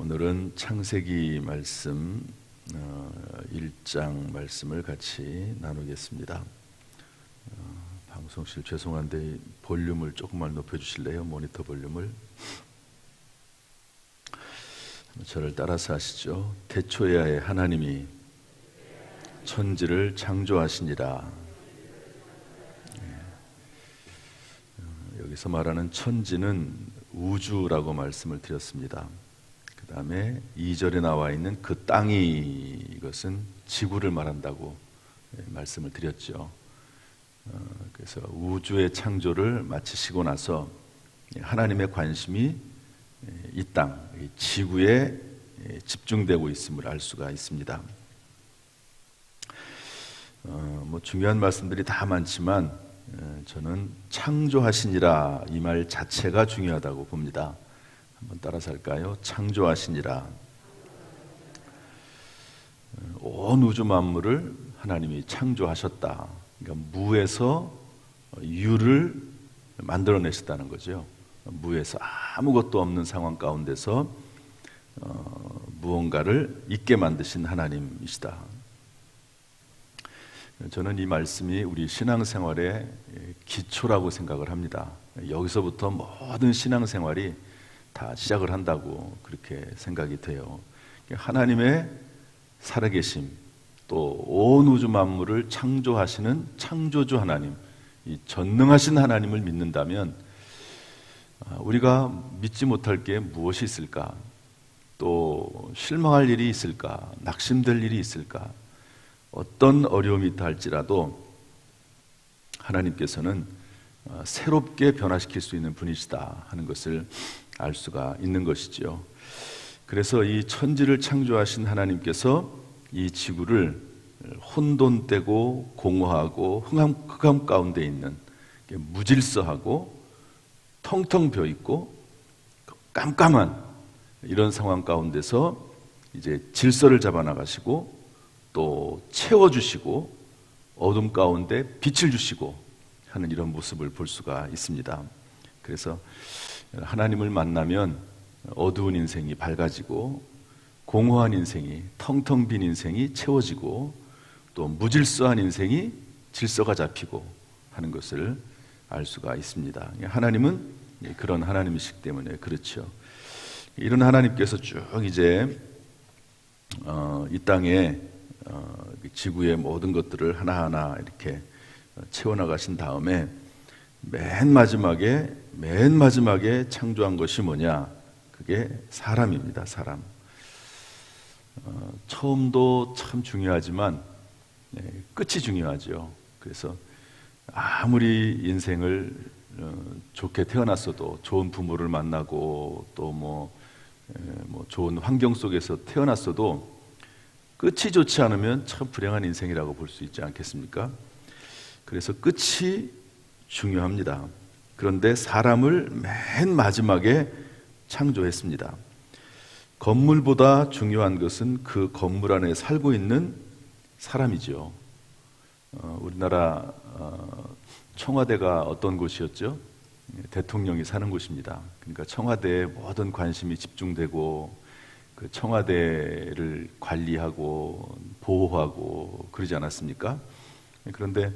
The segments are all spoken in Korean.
오늘은 창세기 말씀 1장 말씀을 같이 나누겠습니다. 방송실 죄송한데 볼륨을 조금만 높여주실래요? 모니터 볼륨을. 저를 따라서 하시죠. 태초에 하나님이 천지를 창조하시니라. 여기서 말하는 천지는 우주라고 말씀을 드렸습니다. 그 다음에 2절에 나와 있는 그 땅이, 이것은 지구를 말한다고 말씀을 드렸죠. 그래서 우주의 창조를 마치시고 나서 하나님의 관심이 이 땅, 이 지구에 집중되고 있음을 알 수가 있습니다. 중요한 말씀들이 다 많지만 저는 창조하시니라 이 말 자체가 중요하다고 봅니다. 한번 따라서 할까요? 창조하시니라. 온 우주 만물을 하나님이 창조하셨다. 그러니까 무에서 유를 만들어내셨다는 거죠. 무에서 아무것도 없는 상황 가운데서 무언가를 있게 만드신 하나님이시다. 저는 이 말씀이 우리 신앙생활의 기초라고 생각을 합니다. 여기서부터 모든 신앙생활이 다 시작을 한다고 그렇게 생각이 돼요. 하나님의 살아계심, 또 온 우주 만물을 창조하시는 창조주 하나님, 이 전능하신 하나님을 믿는다면 우리가 믿지 못할 게 무엇이 있을까? 또 실망할 일이 있을까? 낙심될 일이 있을까? 어떤 어려움이 있다 할지라도 하나님께서는 새롭게 변화시킬 수 있는 분이시다 하는 것을 알 수가 있는 것이죠. 그래서 이 천지를 창조하신 하나님께서 이 지구를 혼돈되고 공허하고 흑암 가운데 있는 무질서하고 텅텅 비어있고 깜깜한 이런 상황 가운데서 이제 질서를 잡아나가시고 또 채워주시고 어둠 가운데 빛을 주시고 하는 이런 모습을 볼 수가 있습니다. 그래서 하나님을 만나면 어두운 인생이 밝아지고 공허한 인생이, 텅텅 빈 인생이 채워지고 또 무질서한 인생이 질서가 잡히고 하는 것을 알 수가 있습니다. 하나님은 그런 하나님이시기 때문에 그렇죠. 이런 하나님께서 쭉 이제 이 땅에 지구의 모든 것들을 하나하나 이렇게 채워나가신 다음에 맨 마지막에 창조한 것이 뭐냐? 그게 사람입니다. 사람. 처음도 참 중요하지만 끝이 중요하죠. 그래서 아무리 인생을 좋게 태어났어도 좋은 부모를 만나고 또 좋은 환경 속에서 태어났어도 끝이 좋지 않으면 참 불행한 인생이라고 볼 수 있지 않겠습니까? 그래서 끝이 중요합니다. 그런데 사람을 맨 마지막에 창조했습니다. 건물보다 중요한 것은 그 건물 안에 살고 있는 사람이죠. 우리나라 청와대가 어떤 곳이었죠? 대통령이 사는 곳입니다. 그러니까 청와대에 모든 관심이 집중되고 그 청와대를 관리하고 보호하고 그러지 않았습니까? 그런데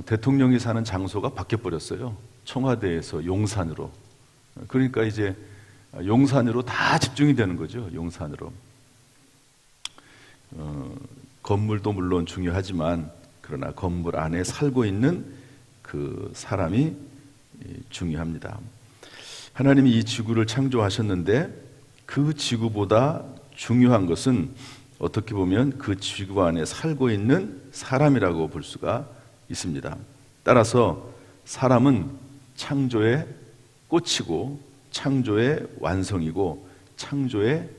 대통령이 사는 장소가 바뀌어버렸어요. 청와대에서 용산으로. 그러니까 이제 용산으로 다 집중이 되는 거죠. 용산으로. 건물도 물론 중요하지만 그러나 건물 안에 살고 있는 그 사람이 중요합니다. 하나님이 이 지구를 창조하셨는데 그 지구보다 중요한 것은 어떻게 보면 그 지구 안에 살고 있는 사람이라고 볼 수가 있습니다. 따라서 사람은 창조의 꽃이고 창조의 완성이고 창조의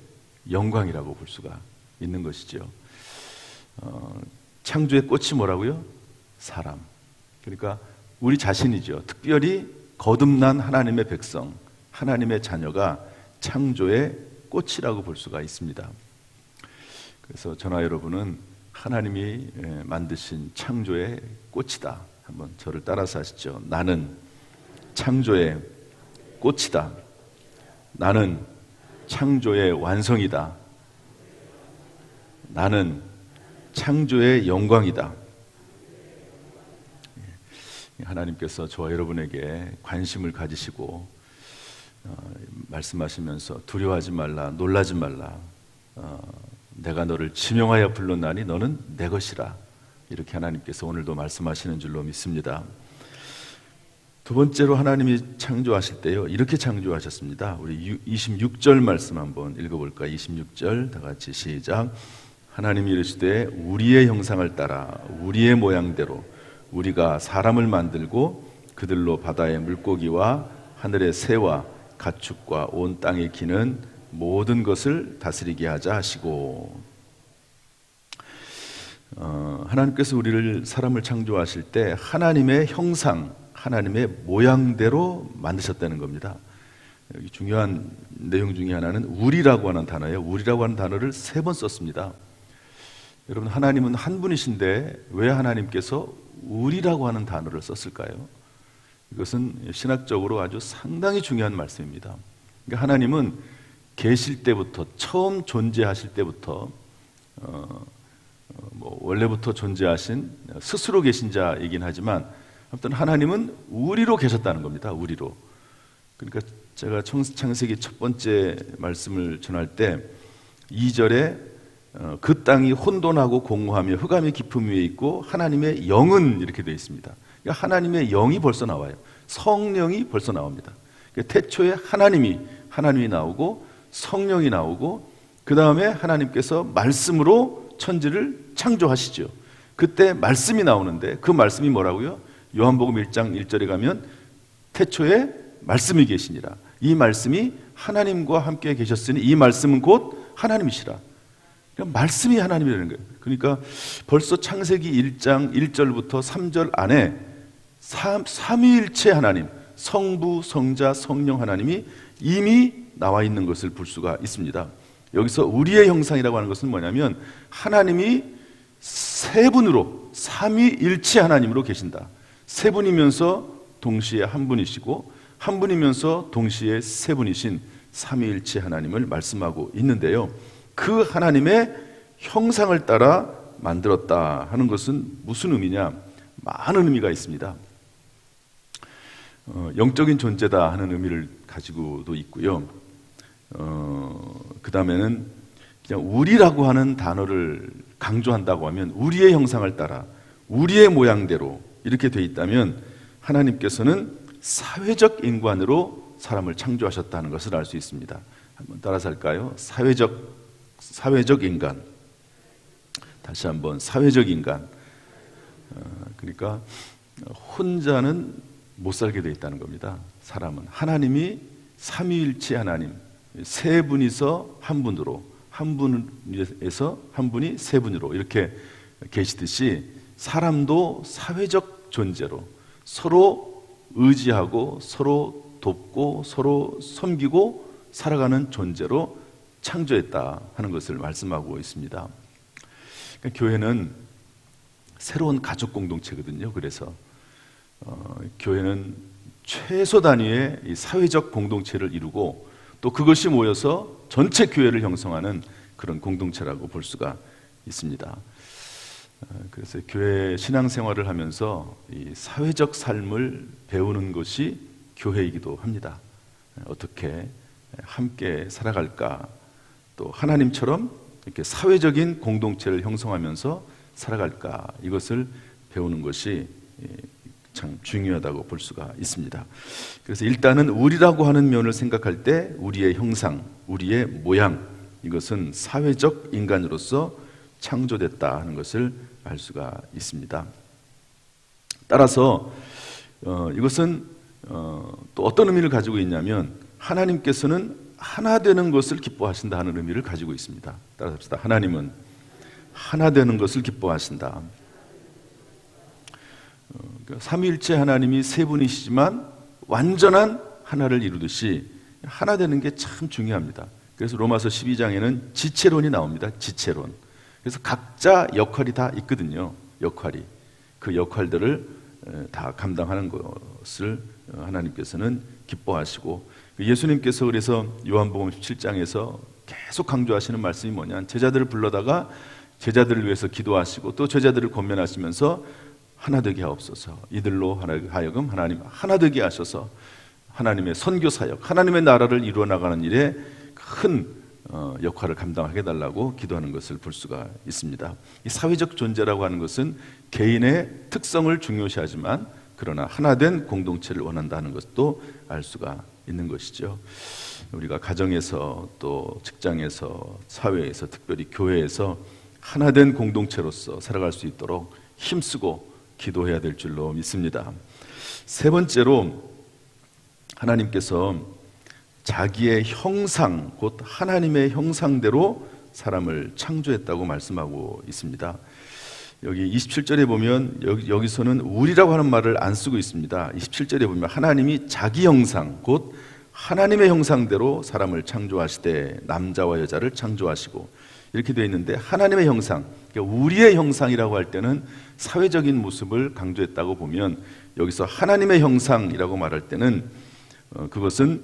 영광이라고 볼 수가 있는 것이죠. 창조의 꽃이 뭐라고요? 사람. 그러니까 우리 자신이죠. 특별히 거듭난 하나님의 백성, 하나님의 자녀가 창조의 꽃이라고 볼 수가 있습니다. 그래서 저나 여러분은 하나님이 만드신 창조의 꽃이다. 한번 저를 따라서 하시죠. 나는 창조의 꽃이다. 나는 창조의 완성이다. 나는 창조의 영광이다. 하나님께서 저와 여러분에게 관심을 가지시고 말씀하시면서 두려워하지 말라, 놀라지 말라, 내가 너를 지명하여 불렀나니 너는 내 것이라, 이렇게 하나님께서 오늘도 말씀하시는 줄로 믿습니다. 두 번째로 하나님이 창조하실 때요, 이렇게 창조하셨습니다. 우리 26절 말씀 한번 읽어볼까요? 26절 다 같이 시작. 하나님이 이르시되 우리의 형상을 따라 우리의 모양대로 우리가 사람을 만들고 그들로 바다의 물고기와 하늘의 새와 가축과 온 땅에 기는 모든 것을 다스리게 하자 하시고, 하나님께서 우리를 사람을 창조하실 때 하나님의 형상, 하나님의 모양대로 만드셨다는 겁니다. 여기 중요한 내용 중에 하나는 우리라고 하는 단어예요. 우리라고 하는 단어를 3번 썼습니다. 여러분, 하나님은 한 분이신데 왜 하나님께서 우리라고 하는 단어를 썼을까요? 이것은 신학적으로 아주 상당히 중요한 말씀입니다. 그러니까 하나님은 계실 때부터, 처음 존재하실 때부터 원래부터 존재하신 스스로 계신 자이긴 하지만 아무튼 하나님은 우리로 계셨다는 겁니다. 우리로. 그러니까 제가 창세기 첫 번째 말씀을 전할 때 2절에 그 땅이 혼돈하고 공허하며 흑암의 깊음 위에 있고 하나님의 영은, 이렇게 되어 있습니다. 그러니까 하나님의 영이 벌써 나와요. 성령이 벌써 나옵니다. 그러니까 태초에 하나님이 나오고 성령이 나오고 그 다음에 하나님께서 말씀으로 천지를 창조하시죠. 그때 말씀이 나오는데 그 말씀이 뭐라고요? 요한복음 1장 1절에 가면 태초에 말씀이 계시니라. 이 말씀이 하나님과 함께 계셨으니 이 말씀은 곧 하나님이시라. 그러니까 말씀이 하나님이라는 거예요. 그러니까 벌써 창세기 1장 1절부터 3절 안에 삼위일체 하나님, 성부, 성자, 성령 하나님이 이미 나와 있는 것을 볼 수가 있습니다. 여기서 우리의 형상이라고 하는 것은 뭐냐면 하나님이 세 분으로, 삼위일체 하나님으로 계신다. 세 분이면서 동시에 한 분이시고 한 분이면서 동시에 세 분이신 삼위일체 하나님을 말씀하고 있는데요, 그 하나님의 형상을 따라 만들었다 하는 것은 무슨 의미냐? 많은 의미가 있습니다. 영적인 존재다 하는 의미를 가지고도 있고요. 그 다음에는 그냥 우리라고 하는 단어를 강조한다고 하면 우리의 형상을 따라 우리의 모양대로 이렇게 돼 있다면 하나님께서는 사회적 인간으로 사람을 창조하셨다는 것을 알 수 있습니다. 한번 따라서 할까요? 사회적 인간. 다시 한번 사회적 인간. 그러니까 혼자는 못 살게 되어 있다는 겁니다. 사람은 하나님이 삼위일체 하나님, 세 분이서 한 분으로, 한 분에서 한 분이 세 분으로 이렇게 계시듯이 사람도 사회적 존재로 서로 의지하고 서로 돕고 서로 섬기고 살아가는 존재로 창조했다 하는 것을 말씀하고 있습니다. 그러니까 교회는 새로운 가족 공동체거든요. 그래서 교회는 최소 단위의 이 사회적 공동체를 이루고 또 그것이 모여서 전체 교회를 형성하는 그런 공동체라고 볼 수가 있습니다. 그래서 교회 신앙생활을 하면서 이 사회적 삶을 배우는 것이 교회이기도 합니다. 어떻게 함께 살아갈까, 또 하나님처럼 이렇게 사회적인 공동체를 형성하면서 살아갈까, 이것을 배우는 것이 참 중요하다고 볼 수가 있습니다. 그래서 일단은 우리라고 하는 면을 생각할 때 우리의 형상, 우리의 모양, 이것은 사회적 인간으로서 창조됐다 하는 것을 알 수가 있습니다. 따라서 이것은 또 어떤 의미를 가지고 있냐면 하나님께서는 하나 되는 것을 기뻐하신다 하는 의미를 가지고 있습니다. 따라서 합시다. 하나님은 하나 되는 것을 기뻐하신다. 삼위일체 하나님이 세 분이시지만 완전한 하나를 이루듯이 하나 되는 게 참 중요합니다. 그래서 로마서 12장에는 지체론이 나옵니다. 지체론. 그래서 각자 역할이 다 있거든요. 역할이. 그 역할들을 다 감당하는 것을 하나님께서는 기뻐하시고, 예수님께서 그래서 요한복음 17장에서 계속 강조하시는 말씀이 뭐냐, 제자들을 불러다가 제자들을 위해서 기도하시고 또 제자들을 권면하시면서 하나 되게 하옵소서, 이들로 하여금 하나님 하나 되게 하셔서 하나님의 선교 사역, 하나님의 나라를 이루어 나가는 일에 큰 역할을 감당하게 해달라고 기도하는 것을 볼 수가 있습니다. 이 사회적 존재라고 하는 것은 개인의 특성을 중요시하지만 그러나 하나된 공동체를 원한다는 것도 알 수가 있는 것이죠. 우리가 가정에서 또 직장에서 사회에서 특별히 교회에서 하나된 공동체로서 살아갈 수 있도록 힘쓰고 기도해야 될 줄로 믿습니다. 세 번째로, 하나님께서 자기의 형상, 곧 하나님의 형상대로 사람을 창조했다고 말씀하고 있습니다. 여기 27절에 보면 여기서는 우리라고 하는 말을 안 쓰고 있습니다. 27절에 보면 하나님이 자기 형상, 곧 하나님의 형상대로 사람을 창조하시되 남자와 여자를 창조하시고, 이렇게 되어 있는데 하나님의 형상, 그러니까 우리의 형상이라고 할 때는 사회적인 모습을 강조했다고 보면, 여기서 하나님의 형상이라고 말할 때는 그것은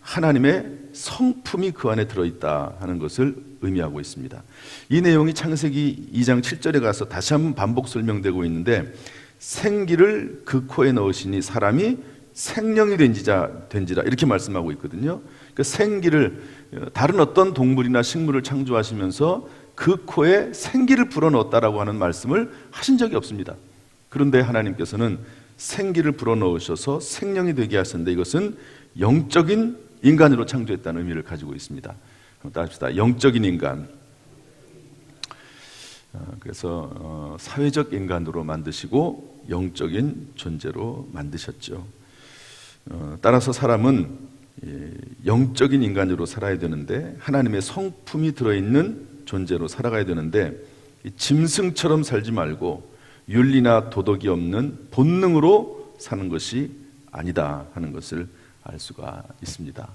하나님의 성품이 그 안에 들어있다 하는 것을 의미하고 있습니다. 이 내용이 창세기 2장 7절에 가서 다시 한번 반복 설명되고 있는데, 생기를 그 코에 넣으시니 사람이 생령이 된지라 이렇게 말씀하고 있거든요. 그 생기를, 다른 어떤 동물이나 식물을 창조하시면서 그 코에 생기를 불어넣었다라고 하는 말씀을 하신 적이 없습니다. 그런데 하나님께서는 생기를 불어넣으셔서 생령이 되게 하셨는데, 이것은 영적인 인간으로 창조했다는 의미를 가지고 있습니다. 따집시다. 영적인 인간. 그래서 사회적 인간으로 만드시고 영적인 존재로 만드셨죠. 따라서 사람은 영적인 인간으로 살아야 되는데, 하나님의 성품이 들어있는 존재로 살아가야 되는데, 짐승처럼 살지 말고 윤리나 도덕이 없는 본능으로 사는 것이 아니다 하는 것을 알 수가 있습니다.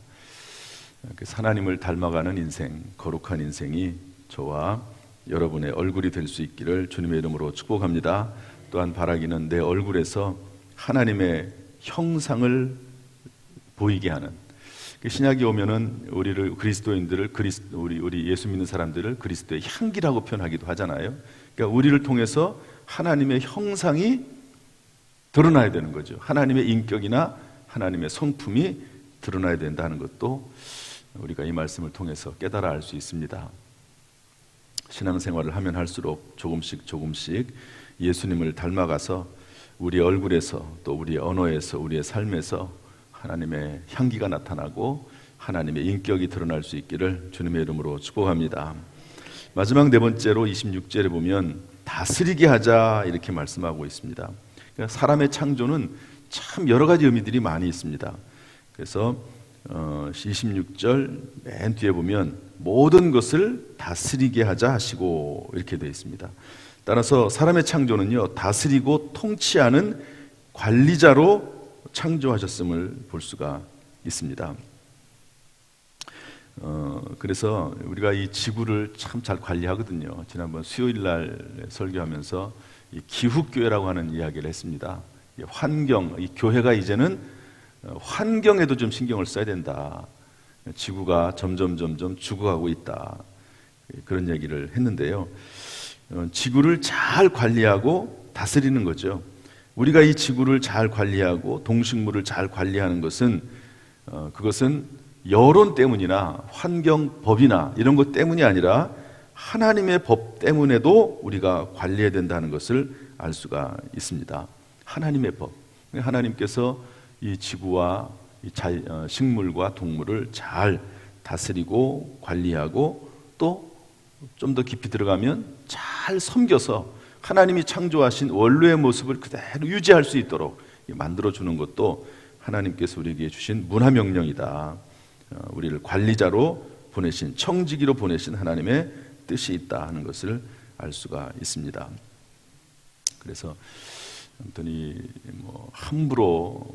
하나님을 닮아가는 인생, 거룩한 인생이 저와 여러분의 얼굴이 될 수 있기를 주님의 이름으로 축복합니다. 또한 바라기는 내 얼굴에서 하나님의 형상을 보이게 하는, 신약에 오면은 우리를, 그리스도인들을, 우리 예수 믿는 사람들을 그리스도의 향기라고 표현하기도 하잖아요. 그러니까 우리를 통해서 하나님의 형상이 드러나야 되는 거죠. 하나님의 인격이나 하나님의 성품이 드러나야 된다는 것도 우리가 이 말씀을 통해서 깨달아 알 수 있습니다. 신앙생활을 하면 할수록 조금씩 예수님을 닮아가서 우리 얼굴에서, 또 우리의 언어에서, 우리의 삶에서 하나님의 향기가 나타나고 하나님의 인격이 드러날 수 있기를 주님의 이름으로 축복합니다. 마지막 네 번째로 26절에 보면 다스리게 하자 이렇게 말씀하고 있습니다. 그러니까 사람의 창조는 참 여러 가지 의미들이 많이 있습니다. 그래서 26절 맨 뒤에 보면 모든 것을 다스리게 하자 하시고 이렇게 되어 있습니다. 따라서 사람의 창조는요, 다스리고 통치하는 관리자로 창조하셨음을 볼 수가 있습니다. 그래서 우리가 이 지구를 참 잘 관리하거든요. 지난번 수요일 날 설교하면서 이 기후교회라고 하는 이야기를 했습니다. 환경, 이 교회가 이제는 환경에도 좀 신경을 써야 된다. 지구가 점점 죽어가고 있다. 그런 얘기를 했는데요. 지구를 잘 관리하고 다스리는 거죠. 우리가 이 지구를 잘 관리하고 동식물을 잘 관리하는 것은 그것은 여론 때문이나 환경법이나 이런 것 때문이 아니라 하나님의 법 때문에도 우리가 관리해야 된다는 것을 알 수가 있습니다. 하나님의 법. 하나님께서 이 지구와 식물과 동물을 잘 다스리고 관리하고 또 좀 더 깊이 들어가면 잘 섬겨서 하나님이 창조하신 원래의 모습을 그대로 유지할 수 있도록 만들어주는 것도 하나님께서 우리에게 주신 문화명령이다. 우리를 관리자로 보내신, 청지기로 보내신 하나님의 뜻이 있다 하는 것을 알 수가 있습니다. 그래서 아무튼 함부로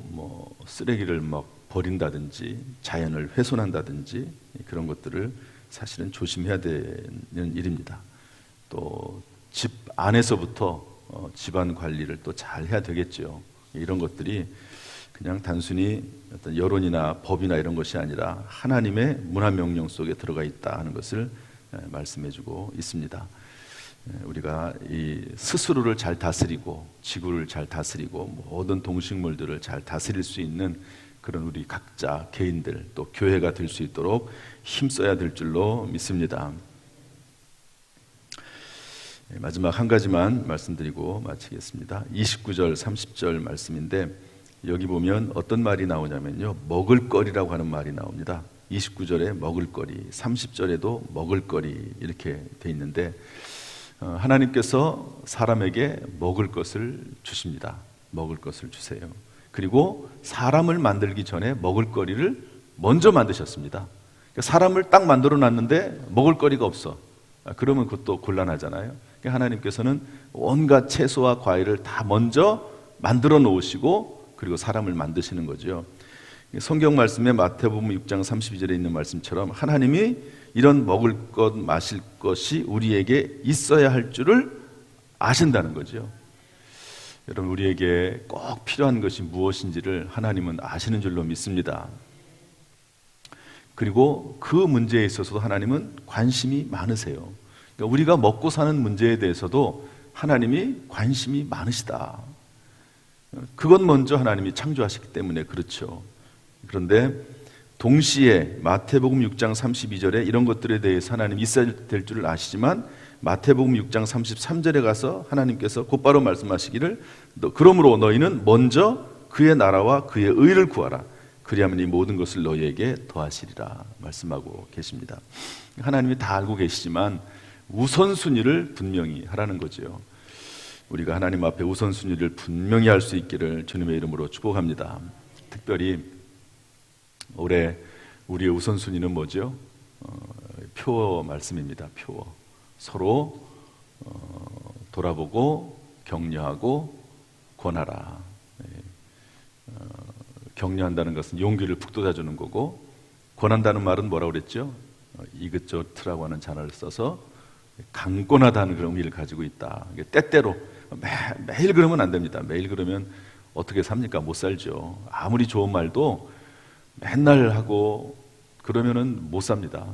쓰레기를 막 버린다든지 자연을 훼손한다든지 그런 것들을 사실은 조심해야 되는 일입니다. 또 집 안에서부터 집안 관리를 또 잘 해야 되겠죠. 이런 것들이 그냥 단순히 어떤 여론이나 법이나 이런 것이 아니라 하나님의 문화 명령 속에 들어가 있다 하는 것을 말씀해주고 있습니다. 우리가 이 스스로를 잘 다스리고 지구를 잘 다스리고 모든 동식물들을 잘 다스릴 수 있는 그런 우리 각자 개인들 또 교회가 될 수 있도록 힘써야 될 줄로 믿습니다. 마지막 한 가지만 말씀드리고 마치겠습니다. 29절 30절 말씀인데 여기 보면 어떤 말이 나오냐면요, 먹을거리라고 하는 말이 나옵니다. 29절에 먹을거리, 30절에도 먹을거리 이렇게 돼 있는데 하나님께서 사람에게 먹을 것을 주십니다. 먹을 것을 주세요. 그리고 사람을 만들기 전에 먹을거리를 먼저 만드셨습니다. 사람을 딱 만들어 놨는데 먹을거리가 없어. 그러면 그것도 곤란하잖아요. 하나님께서는 온갖 채소와 과일을 다 먼저 만들어 놓으시고 그리고 사람을 만드시는 거죠. 성경 말씀에 마태복음 6장 32절에 있는 말씀처럼 하나님이 이런 먹을 것, 마실 것이 우리에게 있어야 할 줄을 아신다는 거죠. 여러분, 우리에게 꼭 필요한 것이 무엇인지를 하나님은 아시는 줄로 믿습니다. 그리고 그 문제에 있어서도 하나님은 관심이 많으세요. 그러니까 우리가 먹고 사는 문제에 대해서도 하나님이 관심이 많으시다. 그것 먼저 하나님이 창조하셨기 때문에 그렇죠. 그런데 동시에 마태복음 6장 32절에 이런 것들에 대해서 하나님 있어야 될 줄을 아시지만 마태복음 6장 33절에 가서 하나님께서 곧바로 말씀하시기를 그러므로 너희는 먼저 그의 나라와 그의 의를 구하라. 그리하면 이 모든 것을 너희에게 더하시리라 말씀하고 계십니다. 하나님이 다 알고 계시지만 우선순위를 분명히 하라는 거죠. 우리가 하나님 앞에 우선순위를 분명히 할 수 있기를 주님의 이름으로 축복합니다. 특별히 올해 우리의 우선순위는 뭐죠? 표어 말씀입니다. 표어. 서로 돌아보고 격려하고 권하라. 격려한다는 것은 용기를 북돋아주는 거고, 권한다는 말은 뭐라고 그랬죠? 이긋저긋라고 하는 단어를 써서 강권하다는 그런 의미를 가지고 있다. 때때로 매일 그러면 안 됩니다. 매일 그러면 어떻게 삽니까? 못 살죠. 아무리 좋은 말도 맨날 하고 그러면은 못 삽니다.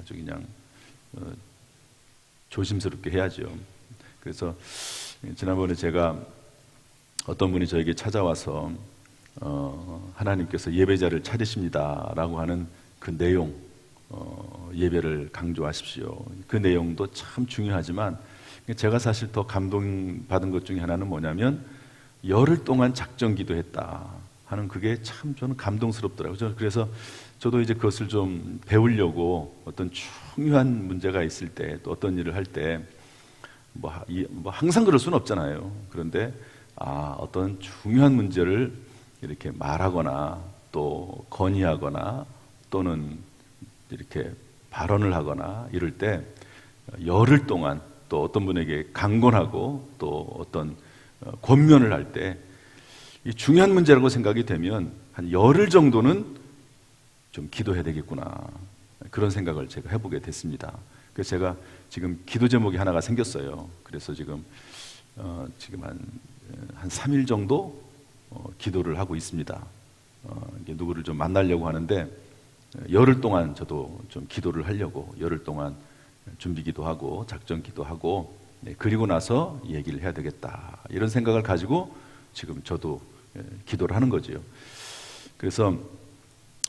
아주 그냥 조심스럽게 해야죠. 그래서 지난번에 제가 어떤 분이 저에게 찾아와서 하나님께서 예배자를 찾으십니다라고 하는 그 내용, 예배를 강조하십시오. 그 내용도 참 중요하지만 제가 사실 더 감동받은 것 중에 하나는 뭐냐면 열흘 동안 작정 기도했다 하는 그게 참 저는 감동스럽더라고요. 그래서 저도 이제 그것을 좀 배우려고 어떤 중요한 문제가 있을 때 또 어떤 일을 할 때 뭐 항상 그럴 수는 없잖아요. 그런데 어떤 중요한 문제를 이렇게 말하거나 또 건의하거나 또는 이렇게 발언을 하거나 이럴 때 열흘 동안 또 어떤 분에게 강권하고 또 어떤 권면을 할 때 이 중요한 문제라고 생각이 되면 한 열흘 정도는 좀 기도해야 되겠구나, 그런 생각을 제가 해보게 됐습니다. 그래서 제가 지금 기도 제목이 하나가 생겼어요. 그래서 지금 한 3일 정도 기도를 하고 있습니다. 누구를 좀 만나려고 하는데 열흘 동안 저도 좀 기도를 하려고 열흘 동안 준비기도 하고 작전기도 하고 그리고 나서 얘기를 해야 되겠다, 이런 생각을 가지고 지금 저도 기도를 하는 거죠. 그래서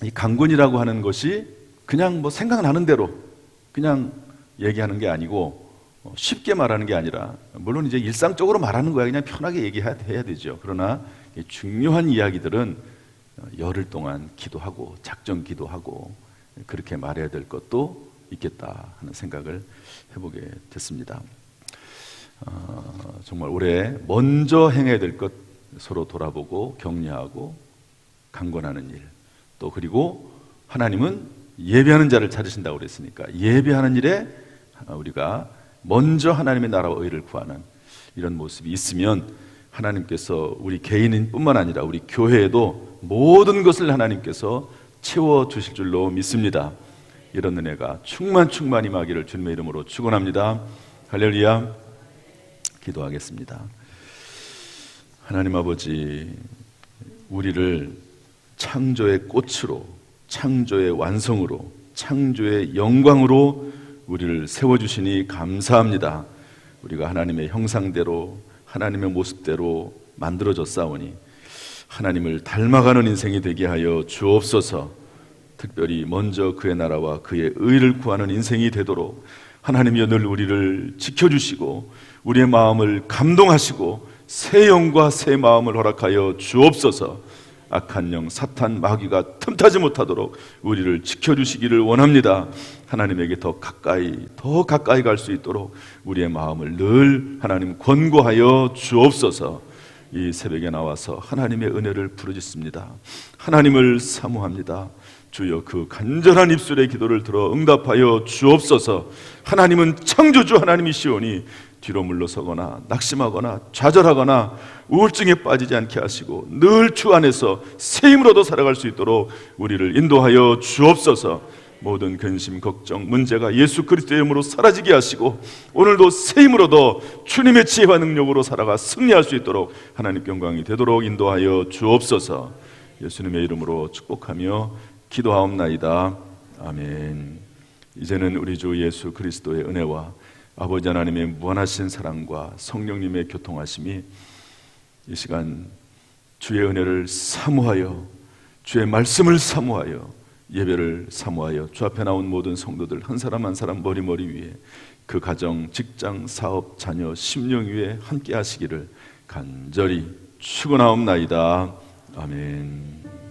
이 강권이라고 하는 것이 그냥 뭐 생각나는 대로 그냥 얘기하는 게 아니고 쉽게 말하는 게 아니라, 물론 이제 일상적으로 말하는 거야 그냥 편하게 얘기해야 되죠. 그러나 중요한 이야기들은 열흘 동안 기도하고 작전 기도하고 그렇게 말해야 될 것도 있겠다 하는 생각을 해보게 됐습니다. 정말 올해 먼저 행해야 될 것 서로 돌아보고 격려하고 강권하는 일, 또 그리고 하나님은 예배하는 자를 찾으신다고 그랬으니까 예배하는 일에 우리가 먼저 하나님의 나라와 의를 구하는 이런 모습이 있으면 하나님께서 우리 개인뿐만 아니라 우리 교회에도 모든 것을 하나님께서 채워주실 줄로 믿습니다. 이런 은혜가 충만히 임하기를 주님의 이름으로 축원합니다. 할렐루야. 기도하겠습니다. 하나님 아버지, 우리를 창조의 꽃으로, 창조의 완성으로, 창조의 영광으로 우리를 세워주시니 감사합니다. 우리가 하나님의 형상대로, 하나님의 모습대로 만들어졌사오니 하나님을 닮아가는 인생이 되게 하여 주옵소서. 특별히 먼저 그의 나라와 그의 의를 구하는 인생이 되도록 하나님이여 늘 우리를 지켜주시고 우리의 마음을 감동하시고 새 영과 새 마음을 허락하여 주옵소서. 악한 영 사탄 마귀가 틈타지 못하도록 우리를 지켜주시기를 원합니다. 하나님에게 더 가까이 갈 수 있도록 우리의 마음을 늘 하나님 권고하여 주옵소서. 이 새벽에 나와서 하나님의 은혜를 부르짖습니다. 하나님을 사모합니다. 주여 그 간절한 입술의 기도를 들어 응답하여 주옵소서. 하나님은 창조주 하나님이시오니 뒤로 물러서거나 낙심하거나 좌절하거나 우울증에 빠지지 않게 하시고 늘 주 안에서 새 힘으로도 살아갈 수 있도록 우리를 인도하여 주옵소서. 모든 근심, 걱정, 문제가 예수 그리스도의 이름으로 사라지게 하시고 오늘도 새 힘으로도 주님의 지혜와 능력으로 살아가 승리할 수 있도록 하나님께 영광이 되도록 인도하여 주옵소서. 예수님의 이름으로 축복하며 기도하옵나이다. 아멘. 이제는 우리 주 예수 그리스도의 은혜와 아버지 하나님의 무한하신 사랑과 성령님의 교통하심이 이 시간 주의 은혜를 사모하여 주의 말씀을 사모하여 예배를 사모하여 주 앞에 나온 모든 성도들 한 사람 한 사람 머리 위에 그 가정, 직장, 사업, 자녀, 심령 위에 함께 하시기를 간절히 축원하옵나이다. 아멘.